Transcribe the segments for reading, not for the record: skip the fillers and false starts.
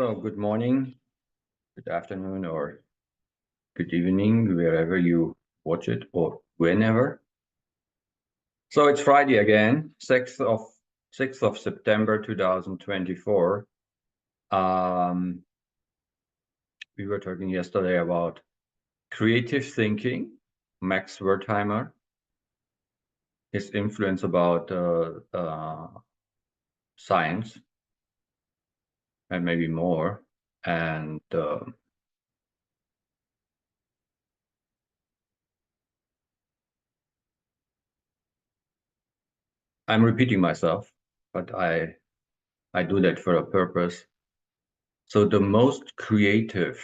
So good morning, good afternoon, or good evening, wherever you watch it or whenever. So it's Friday again, 6th of September 2024. We were talking yesterday about creative thinking, Max Wertheimer, his influence about science, and maybe more. And I'm repeating myself, but I do that for a purpose. So the most creative,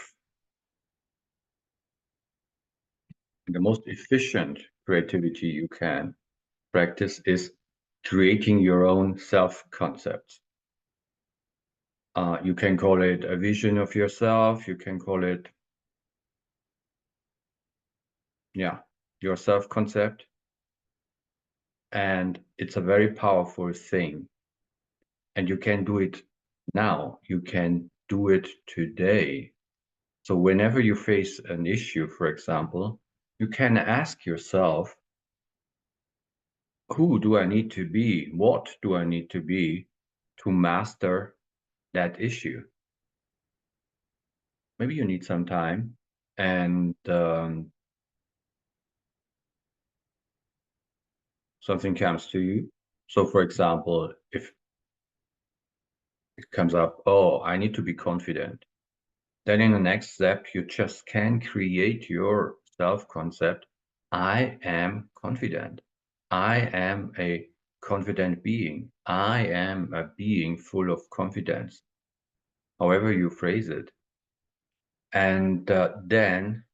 the most efficient creativity you can practice is creating your own self-concept. You can call it a vision of yourself. You can call it, your self-concept. And it's a very powerful thing. And you can do it now. You can do it today. So whenever you face an issue, for example, you can ask yourself, who do I need to be? What do I need to be to master that issue? Maybe you need some time and something comes to you. So for example, if it comes up, oh, I need to be confident, then in the next step, you just can create your self-concept. I am confident. I am a confident being. I am a being full of confidence, however you phrase it. And then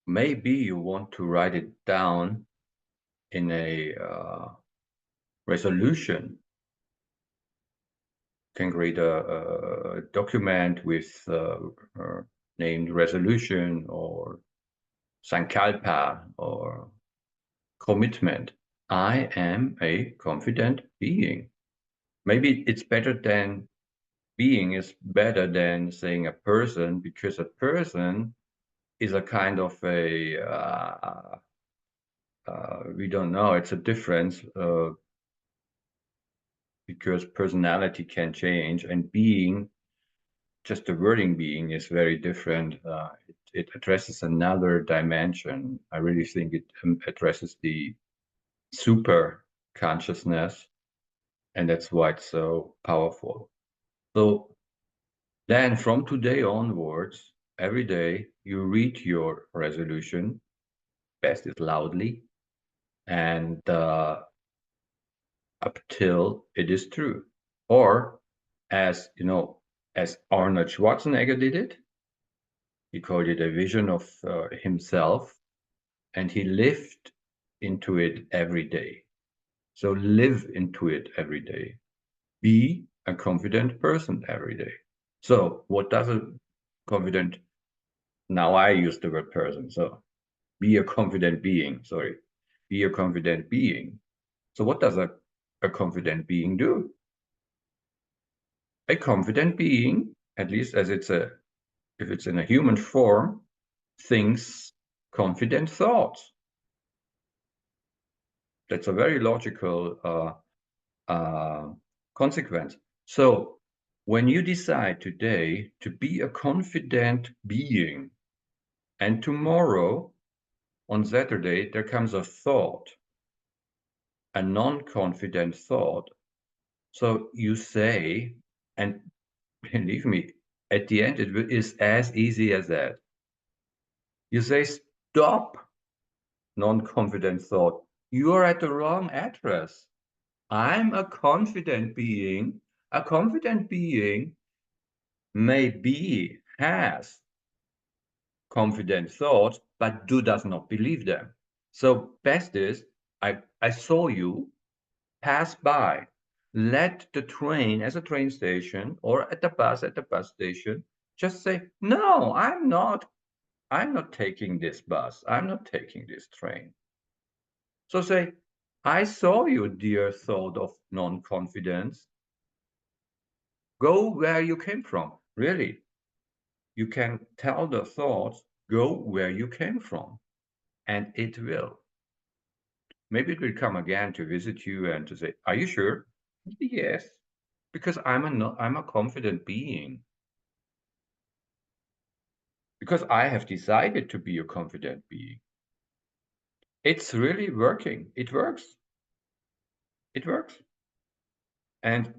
maybe you want to write it down in a resolution. You can create a document with named resolution or sankalpa or commitment. I am a confident being. Maybe it's better than being is better than saying a person, because a person is a kind of a we don't know. It's a difference because personality can change, and being, just the wording being, is very different. It addresses another dimension. I really think it addresses the super consciousness, and that's why it's so powerful. So then from today onwards, every day you read your resolution, best is loudly, and up till it is true. Or as you know, as Arnold Schwarzenegger did it, he called it a vision of himself, and he lived into it every day. So live into it every day. Be a confident person every day. So what does a confident, now I use the word person, so be a confident being, sorry, be a confident being. So what does a confident being do? A confident being, at least as if it's in a human form, thinks confident thoughts. That's a very logical consequence. So when you decide today to be a confident being, and tomorrow on Saturday there comes a thought, a non-confident thought, so you say, and believe me, at the end it is as easy as that. You say, stop, non-confident thought. You are at the wrong address. I'm a confident being. A confident being maybe has confident thoughts, but does not believe them. So best is, I saw you pass by. Let the train as a train station, or at the bus station, just say, no, I'm not taking this bus. I'm not taking this train. So say, I saw you, dear thought of non-confidence. Go where you came from. Really, you can tell the thoughts, go where you came from, and it will. Maybe it will come again to visit you and to say, are you sure? Yes, because I'm a confident being. Because I have decided to be a confident being. It's really working. It works. It works. And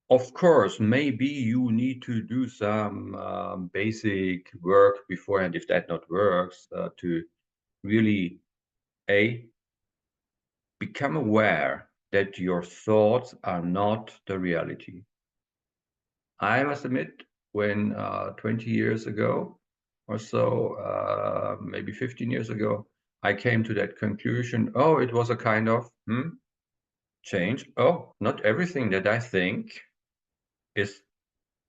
of course, maybe you need to do some basic work beforehand, if that not works, to really A, become aware that your thoughts are not the reality. I must admit, when 20 years ago or so, maybe 15 years ago, I came to that conclusion. Oh, it was a kind of change. Oh, not everything that I think is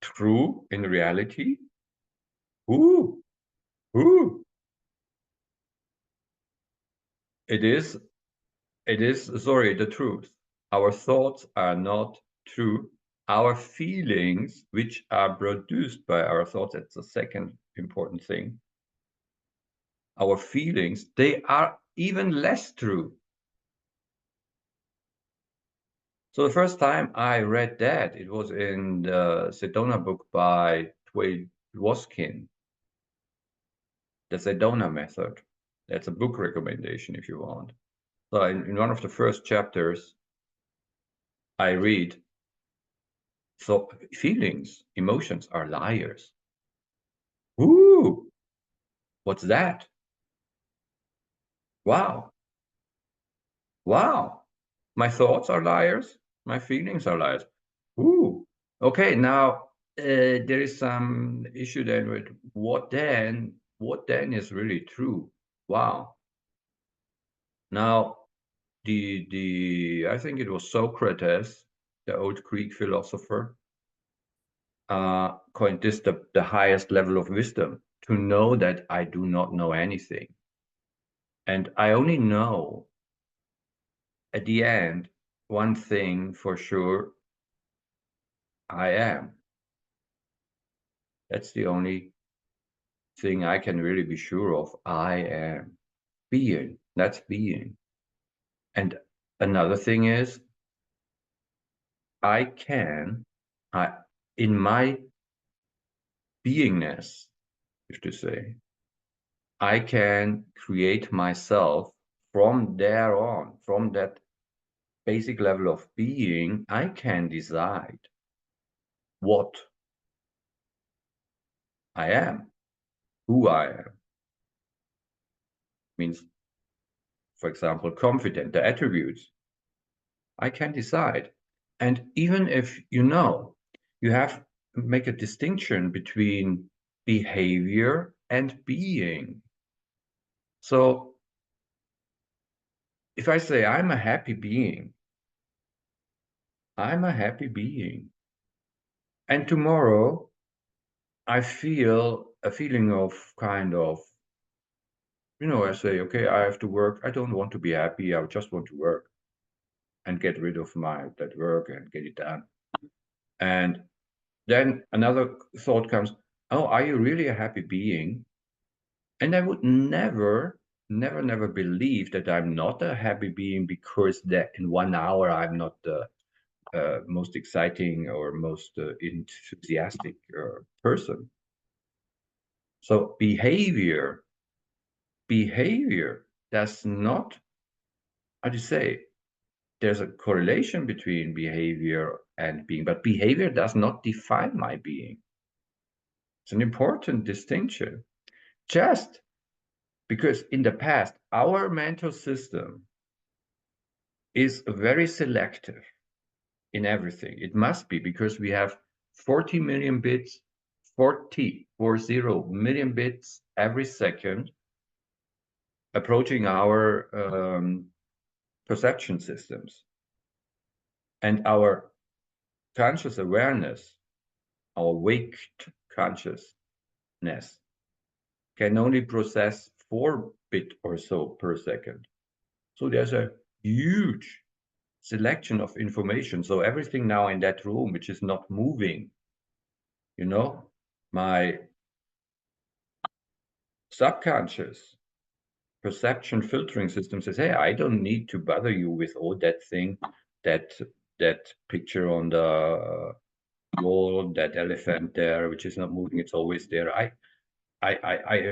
true in reality. Ooh, ooh. It is, sorry, the truth. Our thoughts are not true. Our feelings, which are produced by our thoughts, that's the second important thing. Our feelings, they are even less true. So the first time I read that, it was in the Sedona book by Tway Waskin, the Sedona method. That's a book recommendation if you want. So in one of the first chapters, I read, so feelings, emotions are liars. Ooh, what's that? Wow, wow. My thoughts are liars. My feelings are liars. Ooh, okay. Now there is some issue then with what then is really true. Wow. Now the I think it was Socrates, the old Greek philosopher, coined this the highest level of wisdom, to know that I do not know anything. And I only know at the end one thing for sure, I am. That's the only thing I can really be sure of. I am. Being. That's being. And another thing is, I can, I, in my beingness, if to say, I can create myself from there on, from that basic level of being. I can decide what I am, who I am. Means, for example, confident, the attributes. I can decide. And even if you have to make a distinction between behavior and being. So if I say I'm a happy being, I'm a happy being. And tomorrow I feel a feeling of kind of, I say, okay, I have to work. I don't want to be happy. I just want to work and get rid of that work and get it done. And then another thought comes, oh, are you really a happy being? And I would never believe that I'm not a happy being because that in 1 hour I'm not the most exciting or most enthusiastic person. So behavior does not, how do you say, there's a correlation between behavior and being, but behavior does not define my being. It's an important distinction. Just because in the past, our mental system is very selective in everything. It must be because we have 40 million bits, 40 million bits every second approaching our perception systems. And our conscious awareness, our waked consciousness, can only process 4 bit or so per second. So there's a huge selection of information. So everything now in that room, which is not moving, You know, my subconscious perception filtering system says, hey, I don't need to bother you with all that thing, that that picture on the wall, that elephant there, which is not moving, it's always there. I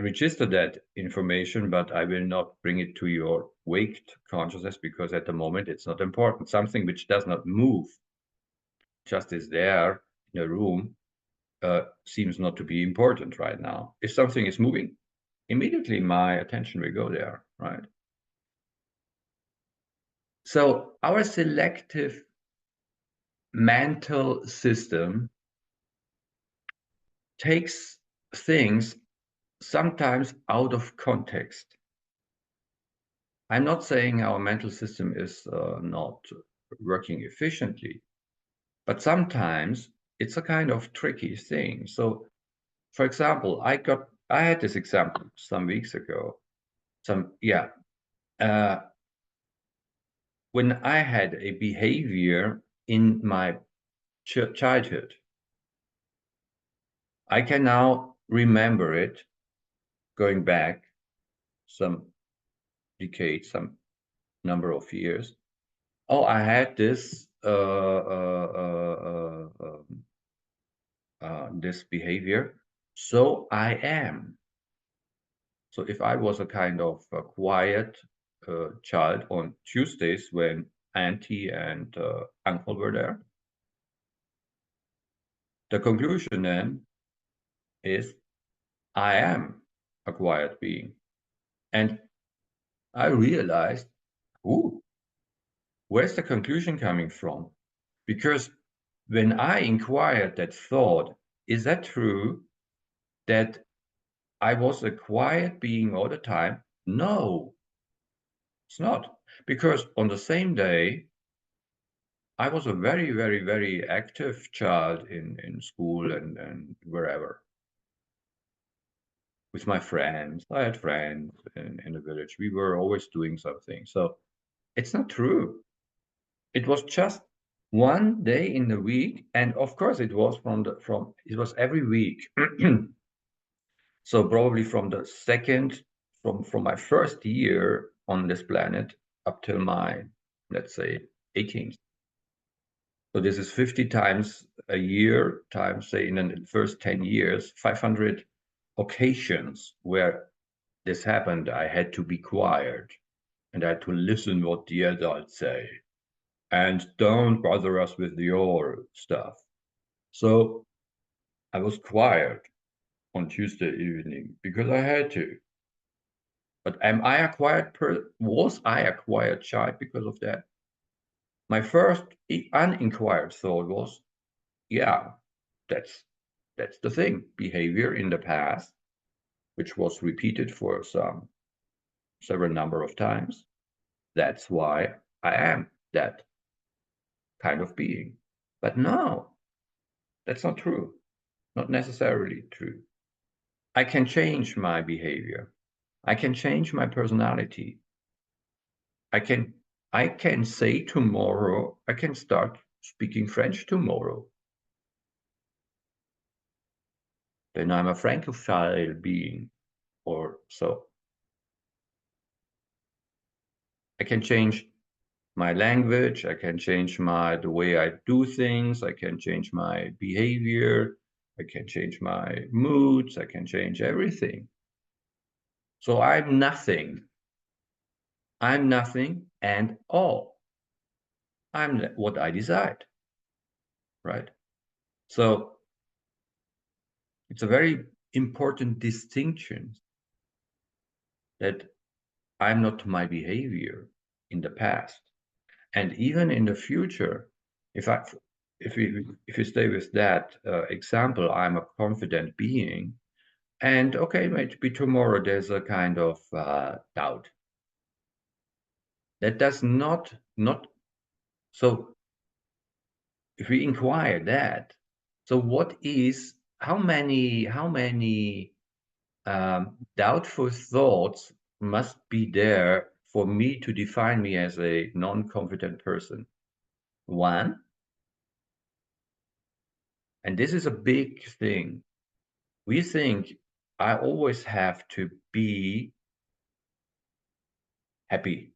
register that information, but I will not bring it to your waked consciousness because at the moment it's not important. Something which does not move, just is there in a room, seems not to be important right now. If something is moving, immediately my attention will go there, right? So our selective mental system takes things sometimes out of context. I'm not saying our mental system is not working efficiently, but sometimes it's a kind of tricky thing. So, for example, I had this example some weeks ago. Uh, when I had a behavior in my childhood, I can now remember it going back some decades, some number of years. Oh, I had this this behavior, so I am. So if I was a kind of a quiet child on Tuesdays when auntie and uncle were there, the conclusion then is I am a quiet being. And I realized, ooh, where's the conclusion coming from? Because when I inquired that thought, is that true that I was a quiet being all the time? No, it's not. Because on the same day, I was a very, very, very active child in school and wherever with my friends. I had friends in the village. We were always doing something. So it's not true. It was just one day in the week, and of course it was from it was every week. So probably from the second from my first year on this planet up till my, let's say, 18th. So this is 50 times a year times, say, in the first 10 years, 500 occasions where this happened. I had to be quiet and I had to listen what the adults say and don't bother us with your stuff. So I was quiet on Tuesday evening because I had to. But am I a quiet person? Was I a quiet child because of that? My first uninquired thought was, yeah, that's that's the thing. Behavior in the past, which was repeated for some several number of times. That's why I am that kind of being. But no, that's not true. Not necessarily true. I can change my behavior. I can change my personality. I can I can say tomorrow, I can start speaking French tomorrow. Then I'm a Francophile being or so. I can change my language, I can change the way I do things, I can change my behavior, I can change my moods, I can change everything. So I'm nothing. I'm nothing and all. I'm what I decide, right? So it's a very important distinction that I'm not my behavior in the past. And even in the future, if I if we stay with that example, I'm a confident being, and okay, maybe tomorrow there's a kind of doubt. That does not so. If we inquire that, so what is how many doubtful thoughts must be there for me to define me as a non-confident person? One, And this is a big thing. We think I always have to be happy,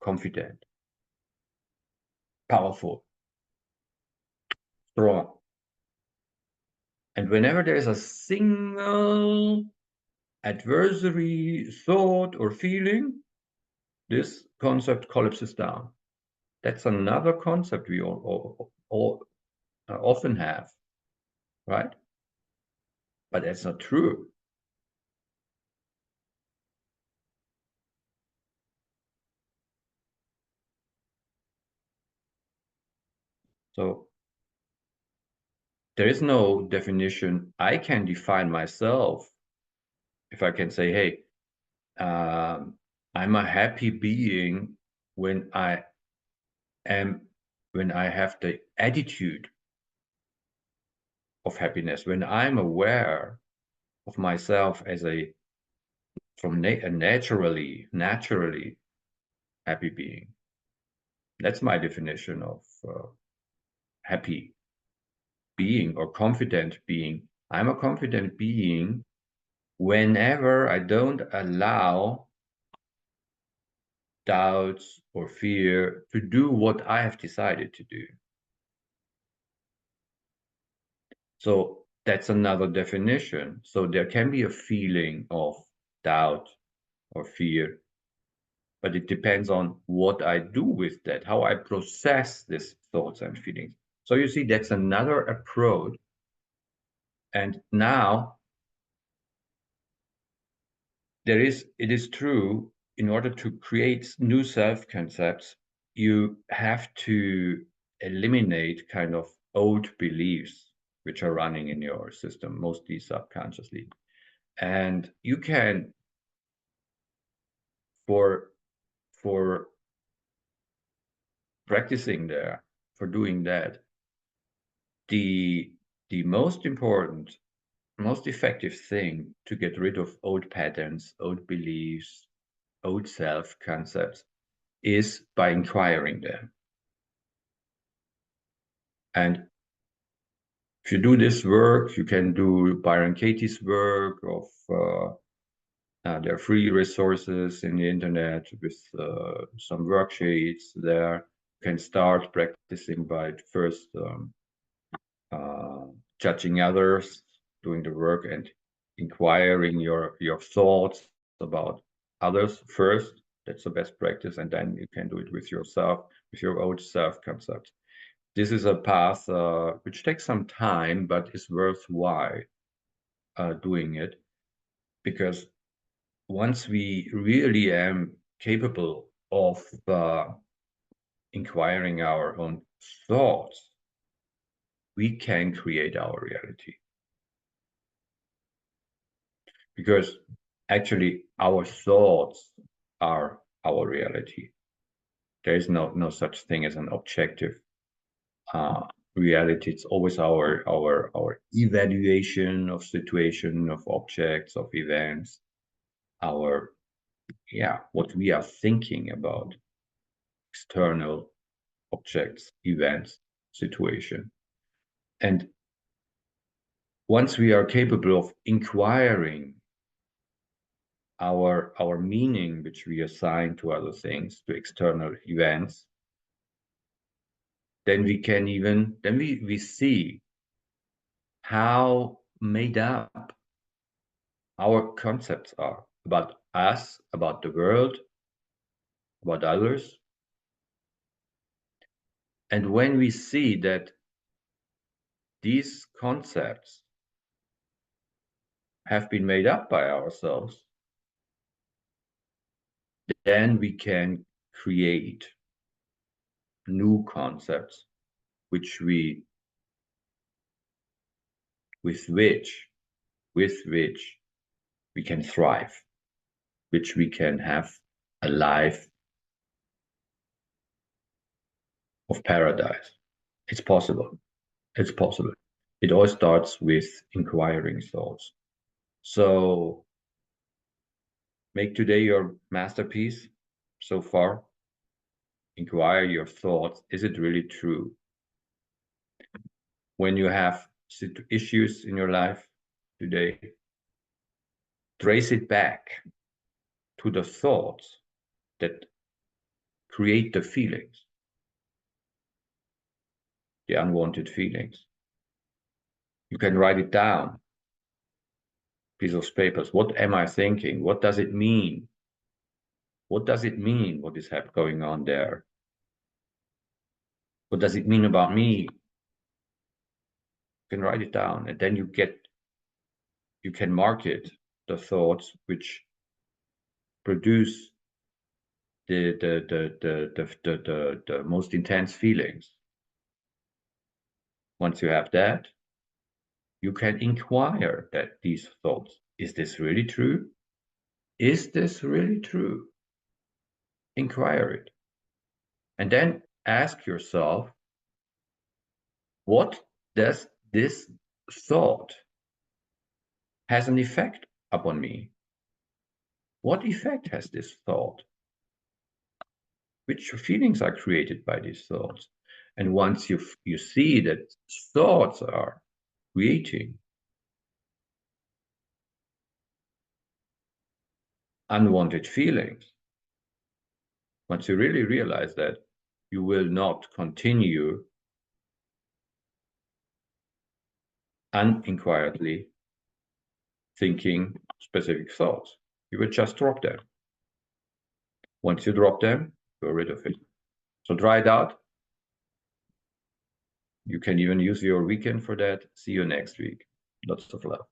confident, powerful, strong. And whenever there's a single adversary thought or feeling, this concept collapses down. That's another concept we all often have, right? But that's not true. So there is no definition. I can define myself if I can say, hey, I'm a happy being when am when I have the attitude of happiness, when I'm aware of myself as a naturally happy being. That's my definition of happy being or confident being. I'm a confident being whenever I don't allow doubts or fear to do what I have decided to do. So that's another definition. So there can be a feeling of doubt or fear, but it depends on what I do with that, how I process these thoughts and feelings. So you see, that's another approach. And now it is true, in order to create new self concepts, you have to eliminate kind of old beliefs which are running in your system, mostly subconsciously. And you can, for for practicing there, for doing that, the the most important, most effective thing to get rid of old patterns, old beliefs, old self concepts is by inquiring them. And if you do this work, you can do Byron Katie's work of there are free resources in the internet with some worksheets there. You can start practicing by first judging others, doing the work, and inquiring your thoughts about others first. That's the best practice, and then you can do it with yourself, with your own self concept. This is a path which takes some time, but is worthwhile doing it, because once we really am capable of inquiring our own thoughts, we can create our reality. Because actually our thoughts are our reality. There is no such thing as an objective reality. It's always our evaluation of situation, of objects, of events, our what we are thinking about external objects, events, situation. And once we are capable of inquiring our meaning which we assign to other things, to external events, then we see how made up our concepts are about us, about the world, about others. And when we see that these concepts have been made up by ourselves, then we can create new concepts which we with which we can thrive, which we can have a life of paradise. It's possible. It's possible. It all starts with inquiring thoughts. So make today your masterpiece so far. Inquire your thoughts. Is it really true? When you have issues in your life today, trace it back to the thoughts that create the feelings, the unwanted feelings. You can write it down, piece of papers. What am I thinking? What does it mean? What does it mean? What is going on there? What does it mean about me? You can write it down, and then you can market the thoughts which produce the most intense feelings. Once you have that, you can inquire that these thoughts. Is this really true? Is this really true? Inquire it. And then ask yourself, what does this thought has an effect upon me? What effect has this thought? Which feelings are created by these thoughts? And once you see that thoughts are creating unwanted feelings, once you really realize that, you will not continue uninquiredly thinking specific thoughts. You will just drop them. Once you drop them, you're rid of it. So try it out. You can even use your weekend for that. See you next week. Lots of love.